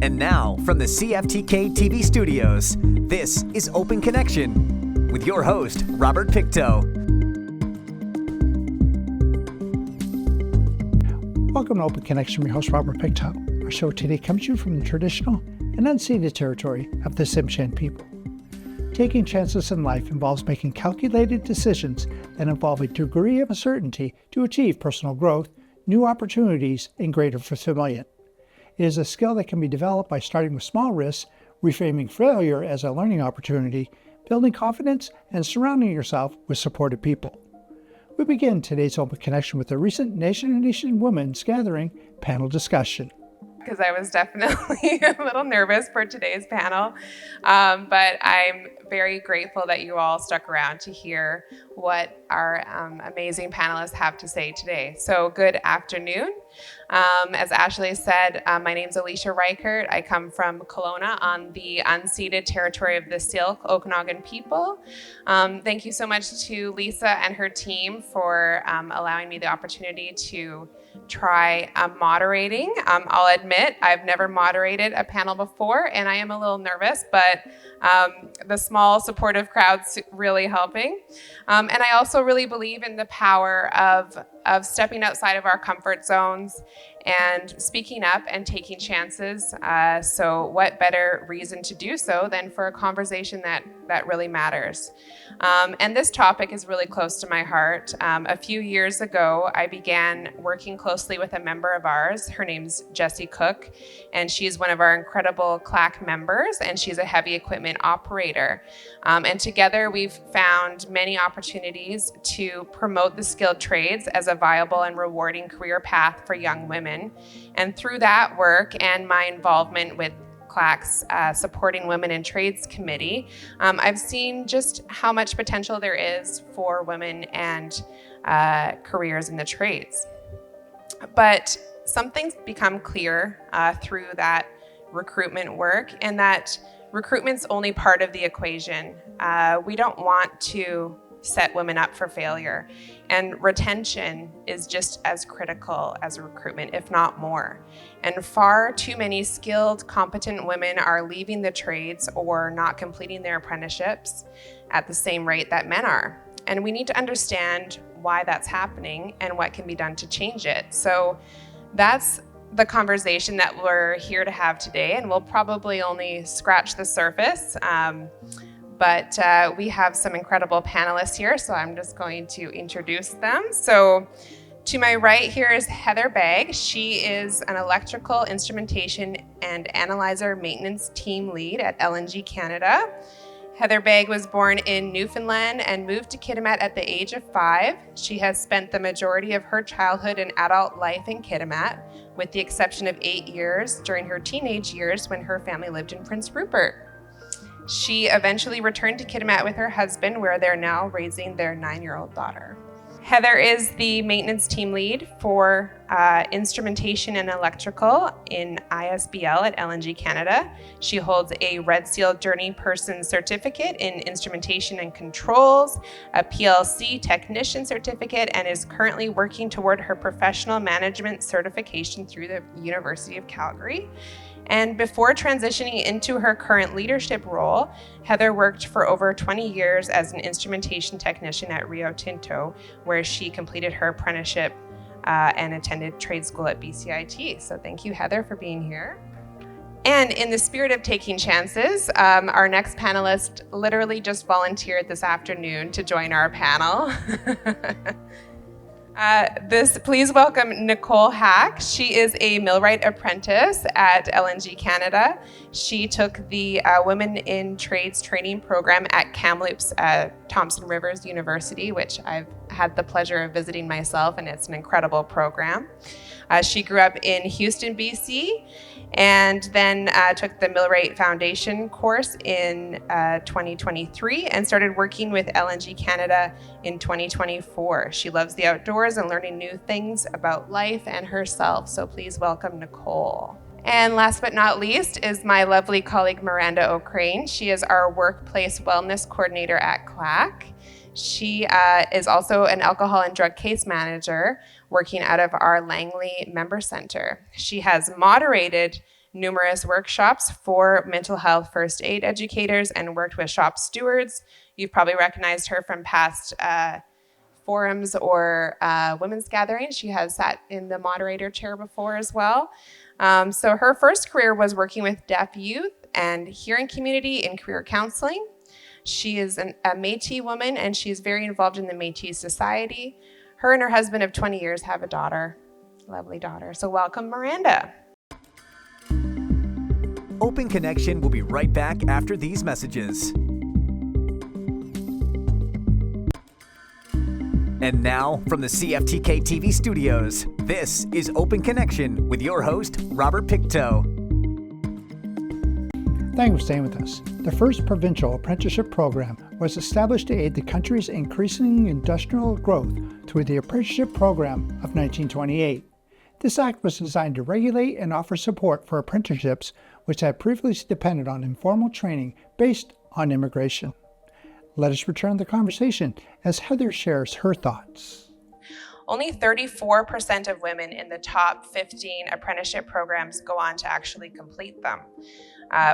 And now, from the CFTK-TV studios, this is Open Connection with your host, Robert Pictou. Welcome to Open Connection. I'm your host, Robert Pictou. Our show today comes to you from the traditional and unceded territory of the Tsimshian people. Taking chances in life involves making calculated decisions that involve a degree of uncertainty to achieve personal growth, new opportunities, and greater fulfillment. It is a skill that can be developed by starting with small risks, reframing failure as a learning opportunity, building confidence, and surrounding yourself with supportive people. We begin today's Open Connection with a recent Nation Women's Gathering panel discussion. Because I was definitely a little nervous for today's panel, but I'm very grateful that you all stuck around to hear what our amazing panelists have to say today. So good afternoon. As Ashley said, my name's Alicia Reichert. I come from Kelowna on the unceded territory of the Syilx Okanagan people. Thank you so much to Lisa and her team for allowing me the opportunity to try moderating. I'll admit I've never moderated a panel before and I am a little nervous, but the small supportive crowd's really helping. And I also really believe in the power of stepping outside of our comfort zones and speaking up and taking chances. So what better reason to do so than for a conversation that really matters? And this topic is really close to my heart. A few years ago, I began working closely with a member of ours. Her name's Jessie Cook, and she's one of our incredible CLAC members, and she's a heavy equipment operator. And together, we've found many opportunities to promote the skilled trades as a viable and rewarding career path for young women. And through that work and my involvement with CLAC's Supporting Women in Trades Committee, I've seen just how much potential there is for women and careers in the trades. But something's become clear through that recruitment work, and that recruitment's only part of the equation. We don't want to set women up for failure. And retention is just as critical as recruitment, if not more. And far too many skilled, competent women are leaving the trades or not completing their apprenticeships at the same rate that men are. And we need to understand why that's happening and what can be done to change it. So that's the conversation that we're here to have today, and we'll probably only scratch the surface. But we have some incredible panelists here, so I'm just going to introduce them. So to my right here is Heather Bagg. She is an electrical instrumentation and analyzer maintenance team lead at LNG Canada. Heather Bagg was born in Newfoundland and moved to Kitimat at the age of 5. She has spent the majority of her childhood and adult life in Kitimat, with the exception of 8 years during her teenage years when her family lived in Prince Rupert. She eventually returned to Kitimat with her husband, where they're now raising their 9-year-old daughter. Heather is the maintenance team lead for instrumentation and electrical in ISBL at LNG Canada. She holds a Red Seal Journey Person certificate in instrumentation and controls, a PLC technician certificate, and is currently working toward her professional management certification through the University of Calgary. And before transitioning into her current leadership role, Heather worked for over 20 years as an instrumentation technician at Rio Tinto, where she completed her apprenticeship and attended trade school at BCIT. So thank you, Heather, for being here. And in the spirit of taking chances, our next panelist literally just volunteered this afternoon to join our panel. Please welcome Nicole Hack. She is a millwright apprentice at LNG Canada. She took the Women in Trades training program at Kamloops Thompson Rivers University, which I've had the pleasure of visiting myself, and it's an incredible program. She grew up in Houston, BC, and then took the Millwright Foundation course in 2023 and started working with LNG Canada in 2024. She loves the outdoors and learning new things about life and herself, so please welcome Nicole. And last but not least is my lovely colleague Miranda O'Crane. She is our workplace wellness coordinator at CLAC. She is also an alcohol and drug case manager working out of our Langley Member Center. She has moderated numerous workshops for mental health first aid educators and worked with shop stewards. You've probably recognized her from past forums or women's gatherings. She has sat in the moderator chair before as well. So her first career was working with deaf youth and hearing community in career counseling. She is a Métis woman, and she's very involved in the Métis Society. Her and her husband of 20 years have a daughter, lovely daughter. So welcome, Miranda. Open Connection will be right back after these messages. And now, from the CFTK-TV studios, this is Open Connection with your host, Robert Pictou. Thank you for staying with us. The first provincial apprenticeship program was established to aid the country's increasing industrial growth through the Apprenticeship Program of 1928. This act was designed to regulate and offer support for apprenticeships which had previously depended on informal training based on immigration. Let us return to the conversation as Heather shares her thoughts. Only 34% of women in the top 15 apprenticeship programs go on to actually complete them,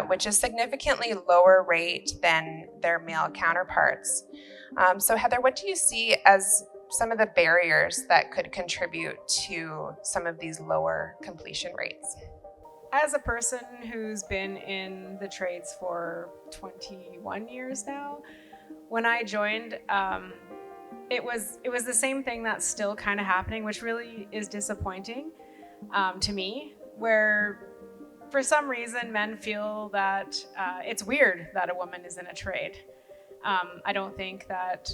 which is significantly lower rate than their male counterparts. So Heather, what do you see as some of the barriers that could contribute to some of these lower completion rates? As a person who's been in the trades for 21 years now, when I joined, it was the same thing that's still kind of happening, which really is disappointing to me, where for some reason men feel that it's weird that a woman is in a trade. I don't think that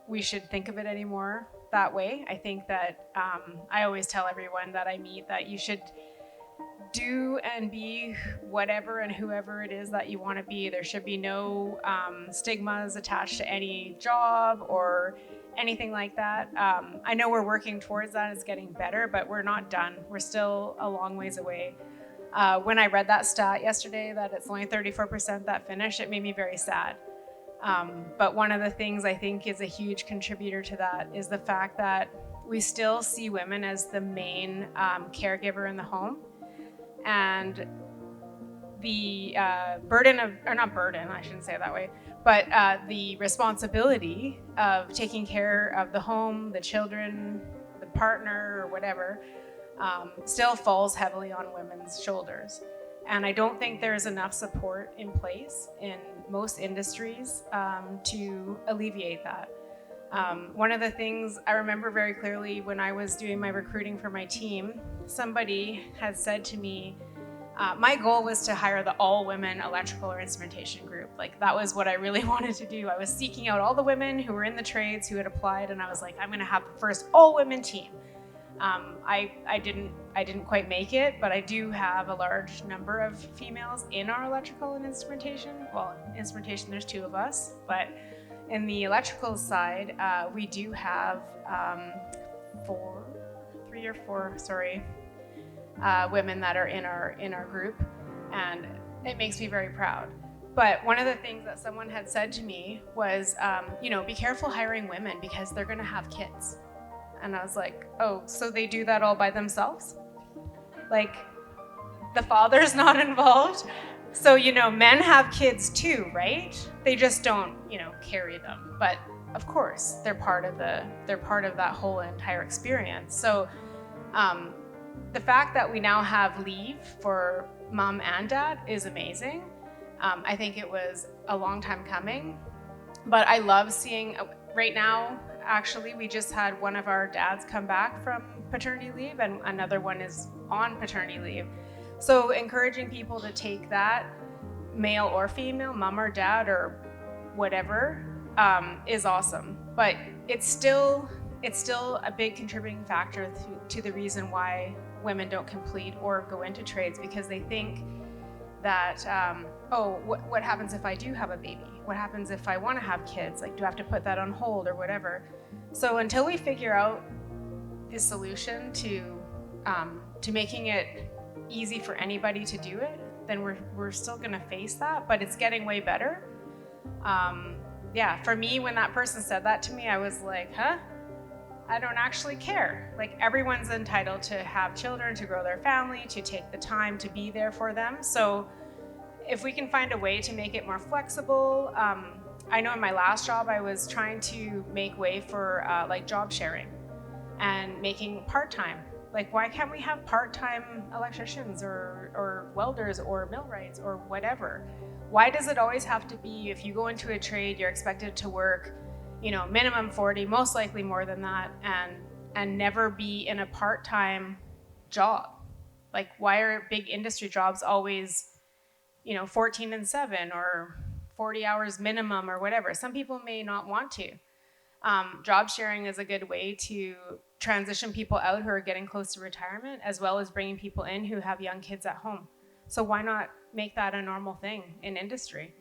we should think of it anymore that way. I think that I always tell everyone that I meet that you should do and be whatever and whoever it is that you want to be. There should be no stigmas attached to any job or anything like that. I know we're working towards that. It's getting better, but we're not done. We're still a long ways away. When I read that stat yesterday that it's only 34% that finish, it made me very sad. But one of the things I think is a huge contributor to that is the fact that we still see women as the main caregiver in the home. And the burden of, or not burden, I shouldn't say it that way, but the responsibility of taking care of the home, the children, the partner, or whatever, still falls heavily on women's shoulders. And I don't think there's enough support in place in most industries to alleviate that. One of the things I remember very clearly when I was doing my recruiting for my team, somebody had said to me, my goal was to hire the all-women electrical or instrumentation group. Like, that was what I really wanted to do. I was seeking out all the women who were in the trades who had applied, and I was like, I'm gonna have the first all-women team. I didn't quite make it, but I do have a large number of females in our electrical and instrumentation. Well, instrumentation, there's 2 of us, but in the electrical side, we do have 3 or 4 women that are in our group, and it makes me very proud. But one of the things that someone had said to me was, be careful hiring women because they're gonna have kids. And I was like, oh, so they do that all by themselves? Like, the father's not involved? So, men have kids too, right? They just don't, carry them. But of course, they're part of that whole entire experience. So, the fact that we now have leave for mom and dad is amazing. I think it was a long time coming, but I love seeing right now. Actually, we just had one of our dads come back from paternity leave, and another one is on paternity leave. So encouraging people to take that, male or female, mom or dad or whatever, is awesome. But it's still a big contributing factor to the reason why women don't complete or go into trades, because they think that, what happens if I do have a baby? What happens if I want to have kids? Like, do I have to put that on hold or whatever? So until we figure out the solution to making it easy for anybody to do it, then we're still going to face that, but it's getting way better. For me, when that person said that to me, I was like, huh? I don't actually care. Like, everyone's entitled to have children, to grow their family, to take the time to be there for them. So if we can find a way to make it more flexible, I know in my last job I was trying to make way for like job sharing and making part-time. Like, why can't we have part-time electricians or welders or millwrights or whatever? Why does it always have to be, if you go into a trade, you're expected to work, you know, minimum 40, most likely more than that, and never be in a part-time job? Like, why are big industry jobs always, you know, 14 and 7 or 40 hours minimum or whatever? Some people may not want to. Job sharing is a good way to transition people out who are getting close to retirement, as well as bringing people in who have young kids at home. So why not make that a normal thing in industry?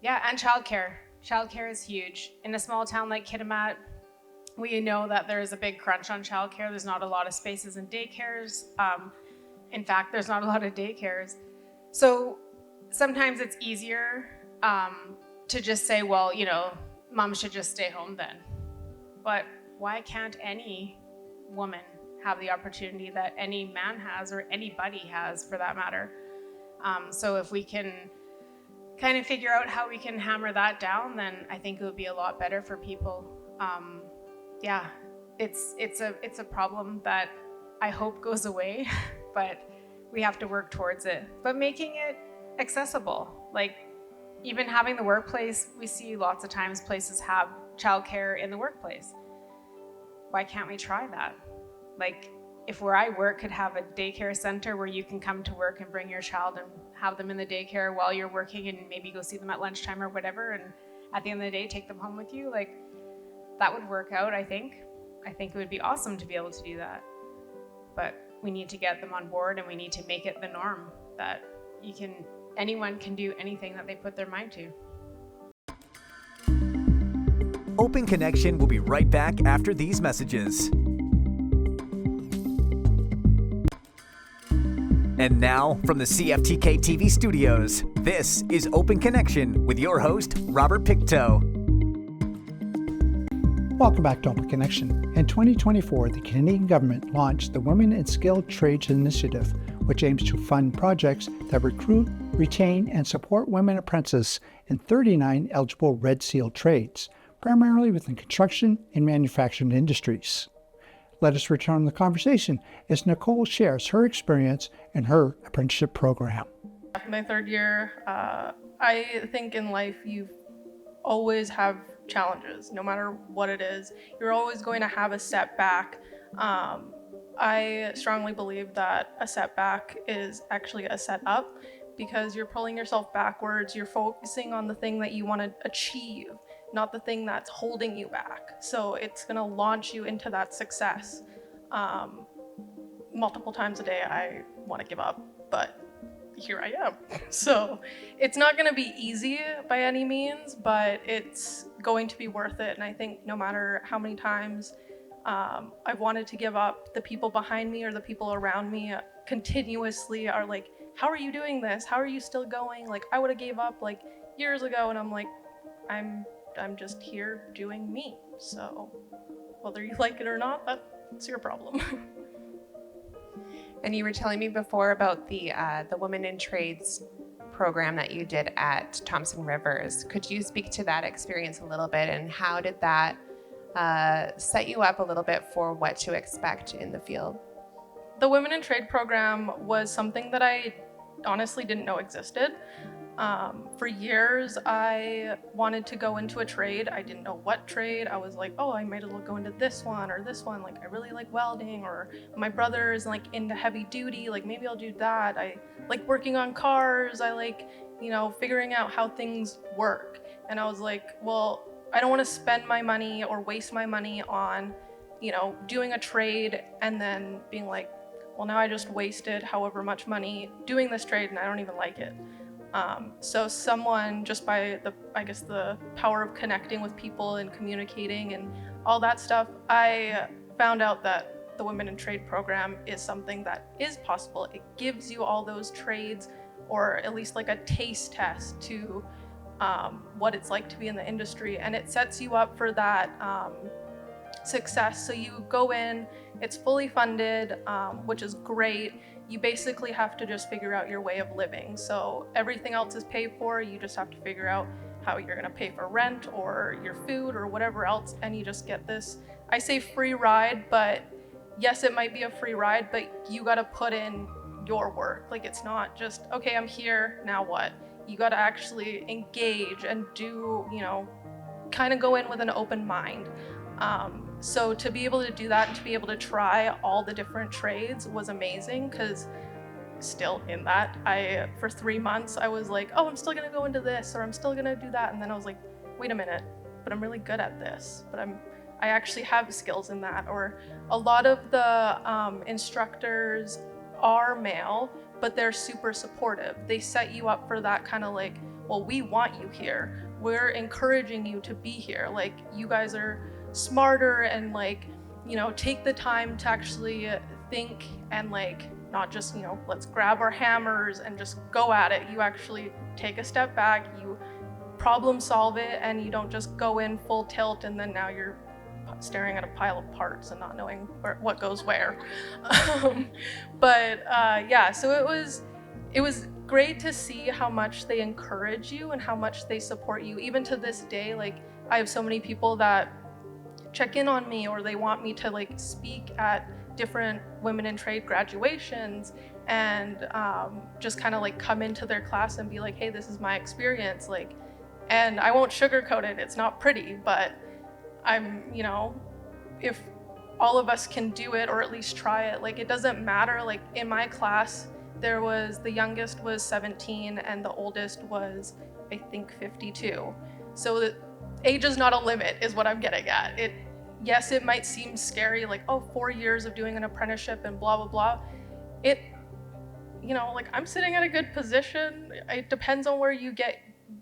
Yeah, and childcare. Childcare is huge. In a small town like Kitimat, we know that there is a big crunch on childcare. There's not a lot of spaces in daycares. In fact, there's not a lot of daycares. So sometimes it's easier to just say, well, you know, mom should just stay home then. But why can't any woman have the opportunity that any man has, or anybody has for that matter? So if we can kind of figure out how we can hammer that down, then I think it would be a lot better for people. Yeah, it's a problem that I hope goes away, but we have to work towards it. But making it accessible, like even having the workplace, we see lots of times places have childcare in the workplace. Why can't we try that? Like, if where I work could have a daycare center where you can come to work and bring your child and have them in the daycare while you're working, and maybe go see them at lunchtime or whatever, and at the end of the day take them home with you, like, that would work out, I think. I think it would be awesome to be able to do that. But we need to get them on board, and we need to make it the norm that anyone can do anything that they put their mind to. Open Connection will be right back after these messages. And now, from the CFTK-TV studios, this is Open Connection with your host, Robert Pictou. Welcome back to Open Connection. In 2024, the Canadian government launched the Women in Skilled Trades Initiative, which aims to fund projects that recruit, retain, and support women apprentices in 39 eligible Red Seal trades, primarily within construction and manufacturing industries. Let us return the conversation as Nicole shares her experience in her apprenticeship program. My third year, I think in life you always have challenges, no matter what it is. You're always going to have a setback. I strongly believe that a setback is actually a setup, because you're pulling yourself backwards. You're focusing on the thing that you want to achieve, not the thing that's holding you back. So it's going to launch you into that success. Multiple times a day I want to give up, but here I am. So it's not going to be easy by any means, but it's going to be worth it. And I think no matter how many times I've wanted to give up, the people behind me or the people around me continuously are like, how are you doing this? How are you still going? Like, I would have gave up like years ago. And I'm like, I'm just here doing me. So whether you like it or not, that's your problem. And you were telling me before about the Women in Trades program that you did at Thompson Rivers. Could you speak to that experience a little bit, and how did that set you up a little bit for what to expect in the field? The Women in Trade program was something that I honestly didn't know existed. For years, I wanted to go into a trade. I didn't know what trade. I was like, oh, I might as well go into this one or this one. Like, I really like welding, or my brother is like into heavy duty. Like, maybe I'll do that. I like working on cars. I like, figuring out how things work. And I was like, well, I don't want to spend my money or waste my money on, doing a trade and then being like, well, now I just wasted however much money doing this trade and I don't even like it. So someone, just by the power of connecting with people and communicating and all that stuff, I found out that the Women in Trade program is something that is possible. It gives you all those trades, or at least like a taste test to what it's like to be in the industry, and it sets you up for that success. So you go in, it's fully funded, which is great. You basically have to just figure out your way of living. So everything else is paid for. You just have to figure out how you're gonna pay for rent or your food or whatever else, and you just get this, I say free ride, but yes, it might be a free ride, but you gotta put in your work. Like, it's not just, okay, I'm here, now what? You gotta actually engage and do, kind of go in with an open mind. So to be able to do that and to be able to try all the different trades was amazing, because still in that, for 3 months, I was like, oh, I'm still gonna go into this, or I'm still gonna do that. And then I was like, wait a minute, but I'm really good at this, but I actually have skills in that. Or a lot of the instructors are male, but they're super supportive. They set you up for that kind of like, well, we want you here. We're encouraging you to be here. Like, you guys are smarter, and like, take the time to actually think, and like, not just, let's grab our hammers and just go at it. You actually take a step back, you problem solve it, and you don't just go in full tilt and then now you're staring at a pile of parts and not knowing what goes where. So it was great to see how much they encourage you and how much they support you. Even to this day, like, I have so many people that check in on me, or they want me to like speak at different women in trade graduations, and just kind of like come into their class and be like, hey, this is my experience, like, and I won't sugarcoat it, it's not pretty, but I'm, if all of us can do it, or at least try it, like, it doesn't matter. Like, in my class, the youngest was 17 and the oldest was, I think, 52. So the age is not a limit, is what I'm getting at. Yes, it might seem scary, like, oh, 4 years of doing an apprenticeship and blah, blah, blah. Like, I'm sitting at a good position. It depends on where you get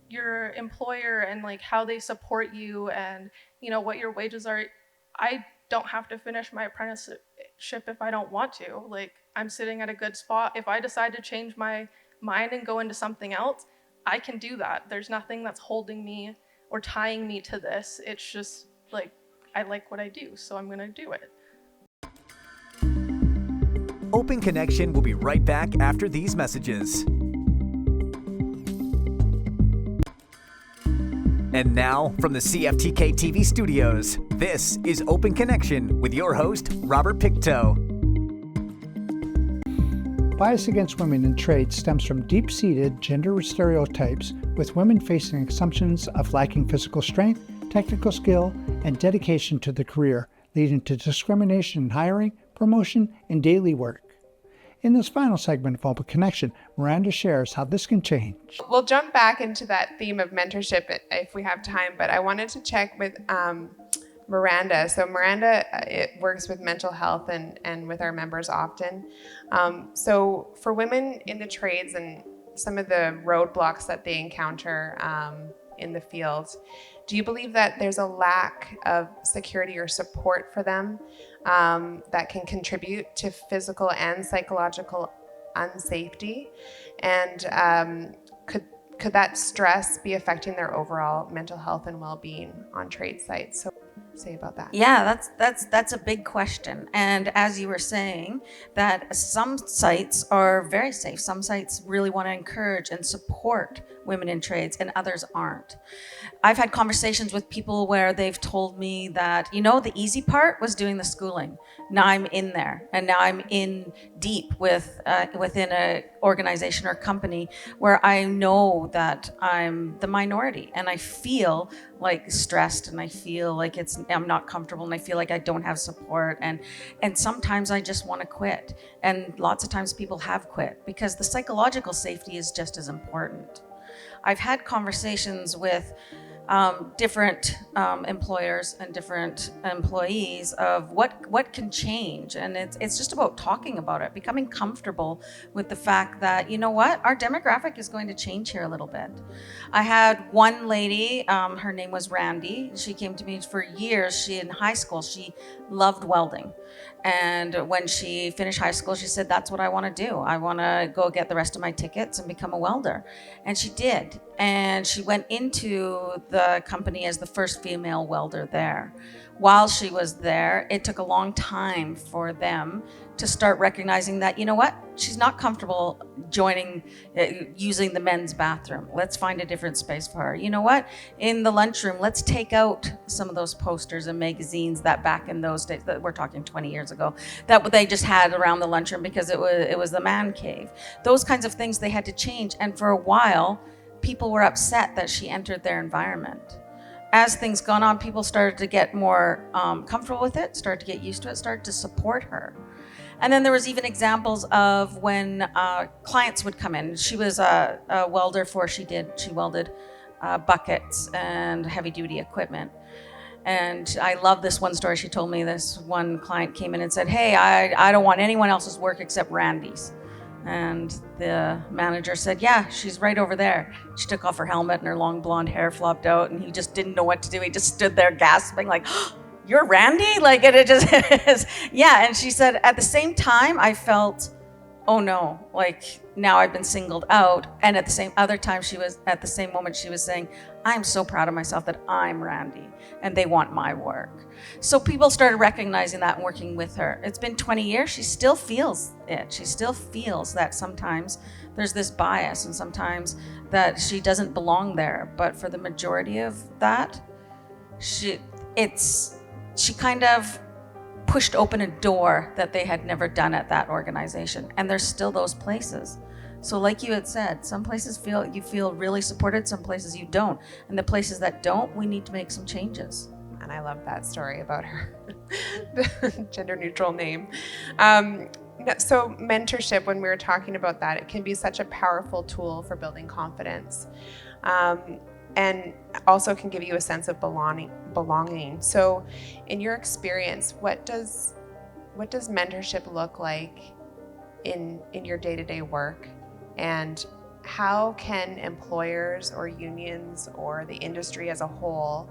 your employer and like how they support you, and what your wages are. I don't have to finish my apprenticeship if I don't want to. Like, I'm sitting at a good spot. If I decide to change my mind and go into something else, I can do that. There's nothing that's holding me or tying me to this. It's just like, I like what I do, so I'm gonna do it. Open Connection will be right back after these messages. And now, from the CFTK-TV studios, this is Open Connection with your host, Robert Pictou. Bias against women in trade stems from deep-seated gender stereotypes, with women facing assumptions of lacking physical strength, technical skill, and dedication to the career, leading to discrimination in hiring, promotion, and daily work. In this final segment of Open Connection, Miranda shares how this can change. We'll jump back into that theme of mentorship if we have time, but I wanted to check with Miranda. So Miranda works with mental health and with our members often. So for women in the trades and some of the roadblocks that they encounter in the field, do you believe that there's a lack of security or support for them that can contribute to physical and psychological unsafety? And could that stress be affecting their overall mental health and well-being on trade sites? So say about that. Yeah, that's a big question. And as you were saying, that some sites are very safe. Some sites really want to encourage and support women in trades, and others aren't. I've had conversations with people where they've told me that, the easy part was doing the schooling. Now I'm in there, and now I'm in deep within an organization or company where I know that I'm the minority, and I feel like stressed, and I feel like I'm not comfortable, and I feel like I don't have support, and sometimes I just want to quit. And lots of times people have quit because the psychological safety is just as important. I've had conversations with different employers and different employees of what can change, and it's just about talking about it, becoming comfortable with the fact that our demographic is going to change here a little bit. I had one lady, her name was Randy. She came to me for years. In high school, she loved welding. And when she finished high school, she said, that's what I want to do. I want to go get the rest of my tickets and become a welder. And she did. And she went into the company as the first female welder there. while she was there, it took a long time for them to start recognizing that, you know what, she's not comfortable using the men's bathroom. Let's find a different space for her. You know what, in the lunchroom, let's take out some of those posters and magazines that back in those days, that we're talking 20 years ago, that they just had around the lunchroom because it was the man cave. Those kinds of things they had to change. And for a while, people were upset that she entered their environment. As things gone on, people started to get more comfortable with it, started to get used to it, started to support her. And then there was even examples of when clients would come in. She was a welder she welded buckets and heavy duty equipment. And I love this one story. She told me this one client came in and said, hey, I don't want anyone else's work except Randy's. And the manager said, yeah, she's right over there. She took off her helmet and her long blonde hair flopped out, and he just didn't know what to do. He just stood there gasping like, oh, you're Randy? Like it just is. Yeah, and she said, at the same time, I felt, oh no, like now I've been singled out. And at the same moment, she was saying, I'm so proud of myself that I'm Randy and they want my work. So people started recognizing that and working with her. It's been 20 years. She still feels it. She still feels that sometimes there's this bias and sometimes that she doesn't belong there. But for the majority of that, she kind of pushed open a door that they had never done at that organization. And there's still those places. So like you had said, some places you feel really supported, some places you don't. And the places that don't, we need to make some changes. And I love that story about her gender neutral name. So mentorship, when we were talking about that, it can be such a powerful tool for building confidence. And also can give you a sense of belonging. So in your experience, what does mentorship look like in your day-to-day work? And how can employers or unions or the industry as a whole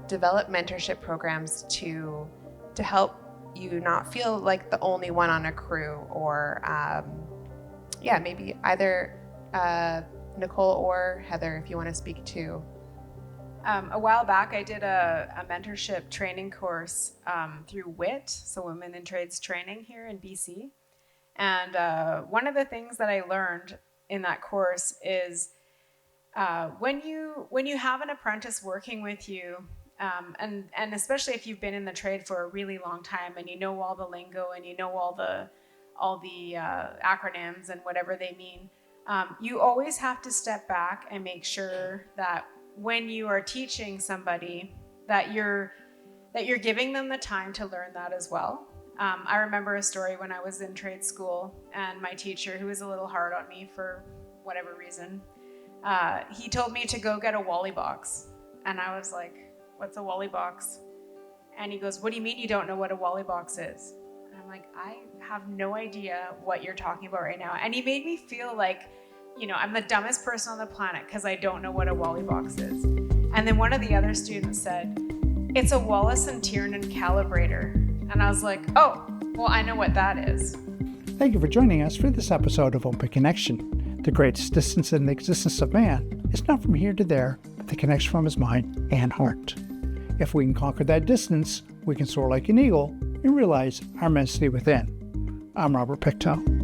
develop mentorship programs to help you not feel like the only one on a crew, or maybe either Nicole or Heather, if you want to speak to. A while back, I did a mentorship training course through WIT, so Women in Trades Training here in BC. And one of the things that I learned in that course is when you have an apprentice working with you, and especially if you've been in the trade for a really long time and you know all the lingo and you know all the acronyms and whatever they mean, you always have to step back and make sure that when you are teaching somebody that you're giving them the time to learn that as well. I remember a story when I was in trade school, and my teacher, who was a little hard on me for whatever reason, he told me to go get a Wally box. And I was like, what's a Wally box? And he goes, what do you mean you don't know what a Wally box is? And I'm like, I have no idea what you're talking about right now. And he made me feel like, I'm the dumbest person on the planet because I don't know what a Wally box is. And then one of the other students said, it's a Wallace and Tiernan calibrator. And I was like, oh, well, I know what that is. Thank you for joining us for this episode of Open Connection. The greatest distance in the existence of man is not from here to there, but the connection from his mind and heart. If we can conquer that distance, we can soar like an eagle and realize our immensity within. I'm Robert Pictou.